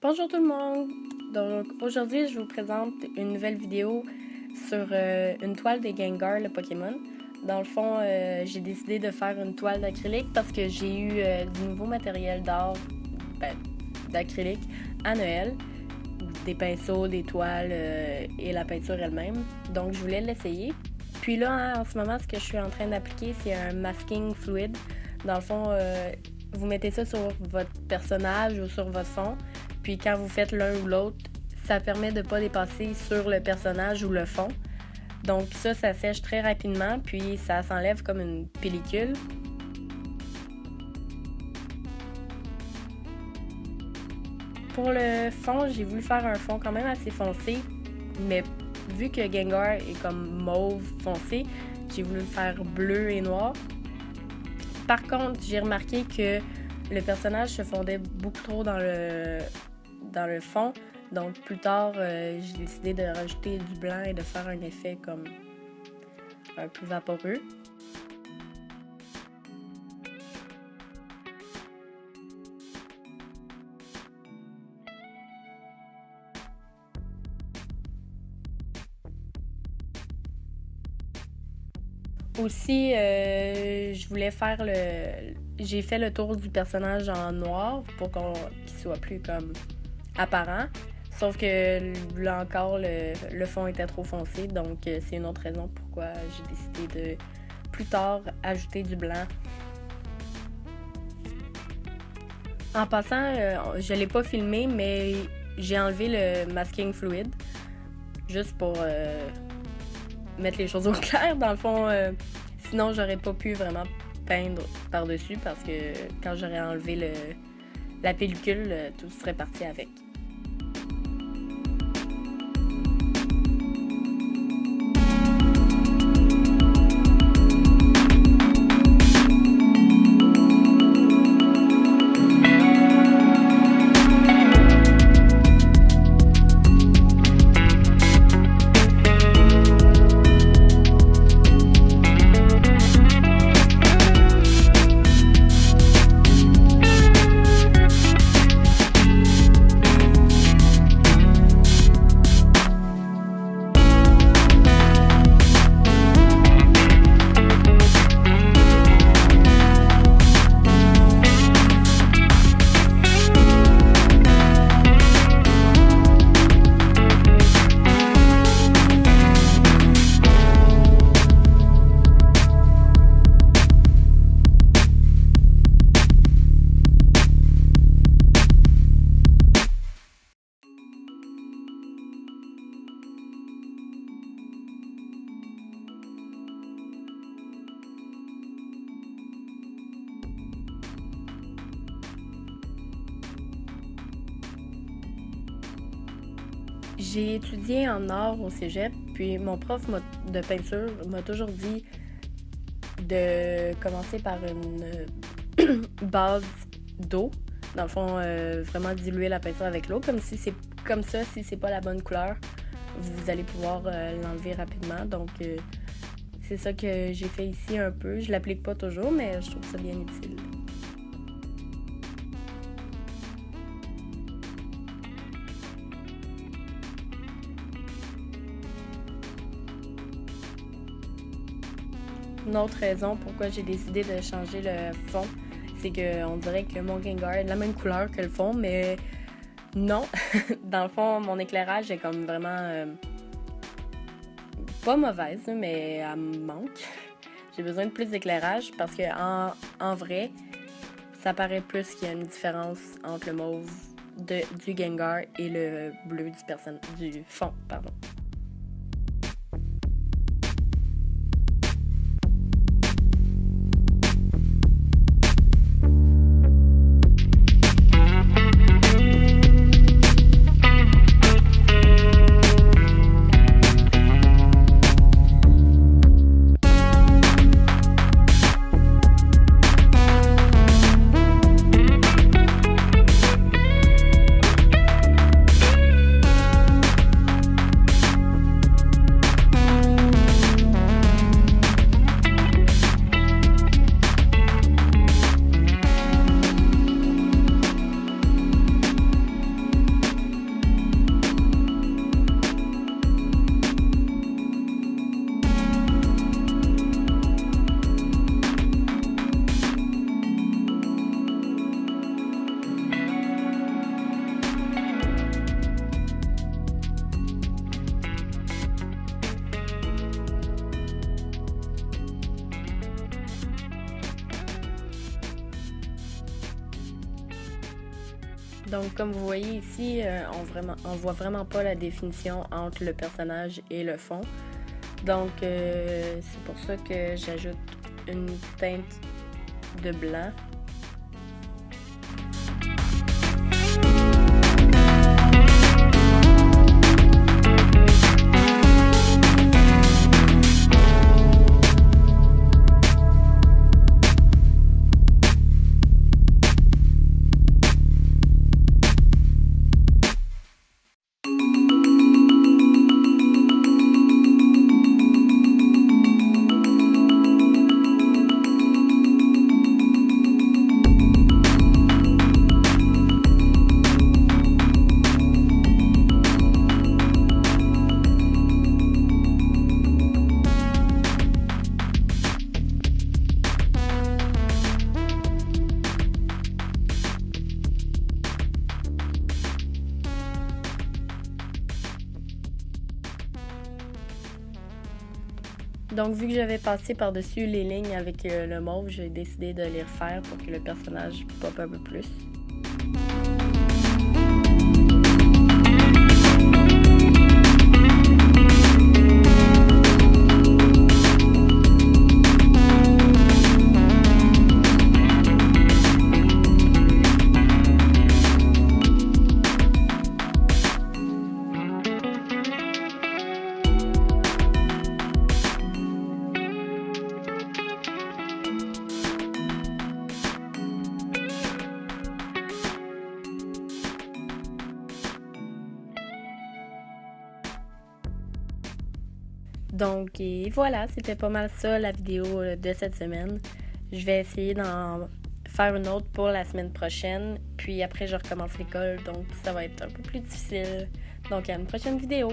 Bonjour tout le monde! Donc aujourd'hui je vous présente une nouvelle vidéo sur une toile de Gengar, le Pokémon. Dans le fond, j'ai décidé de faire une toile d'acrylique parce que j'ai eu du nouveau matériel d'art d'acrylique à Noël. Des pinceaux, des toiles et la peinture elle-même. Donc je voulais l'essayer. Puis là, en ce moment, ce que je suis en train d'appliquer, c'est un masking fluide. Dans le fond, vous mettez ça sur votre personnage ou sur votre fond. Puis quand vous faites l'un ou l'autre, ça permet de ne pas dépasser sur le personnage ou le fond. Donc ça sèche très rapidement, puis ça s'enlève comme une pellicule. Pour le fond, j'ai voulu faire un fond quand même assez foncé, mais vu que Gengar est comme mauve foncé, j'ai voulu le faire bleu et noir. Par contre, j'ai remarqué que le personnage se fondait beaucoup trop dans le fond. Donc plus tard, j'ai décidé de rajouter du blanc et de faire un effet comme un peu vaporeux. Aussi, je voulais faire j'ai fait le tour du personnage en noir pour qu'il soit plus comme apparent. Sauf que là encore, le fond était trop foncé, donc c'est une autre raison pourquoi j'ai décidé de plus tard ajouter du blanc. En passant, je l'ai pas filmé, mais j'ai enlevé le masking fluid juste pour mettre les choses au clair. Dans le fond, sinon j'aurais pas pu vraiment peindre par-dessus parce que quand j'aurais enlevé la pellicule, tout serait parti avec. J'ai étudié en art au cégep, puis mon prof de peinture m'a toujours dit de commencer par une base d'eau. Dans le fond, vraiment diluer la peinture avec l'eau, si c'est pas la bonne couleur, vous allez pouvoir l'enlever rapidement. Donc, c'est ça que j'ai fait ici un peu. Je l'applique pas toujours, mais je trouve ça bien utile. Une autre raison pourquoi j'ai décidé de changer le fond, c'est qu'on dirait que mon Gengar est de la même couleur que le fond, mais non. Dans le fond, mon éclairage est comme vraiment pas mauvaise, mais elle me manque. J'ai besoin de plus d'éclairage parce que en vrai, ça paraît plus qu'il y a une différence entre le mauve du Gengar et le bleu du fond, pardon. Donc, comme vous voyez ici, on voit vraiment pas la définition entre le personnage et le fond. Donc, c'est pour ça que j'ajoute une teinte de blanc. Donc, vu que j'avais passé par-dessus les lignes avec le mauve, j'ai décidé de les refaire pour que le personnage pop un peu plus. Donc, et voilà, c'était pas mal ça la vidéo de cette semaine. Je vais essayer d'en faire une autre pour la semaine prochaine. Puis après, je recommence l'école, donc ça va être un peu plus difficile. Donc, à une prochaine vidéo.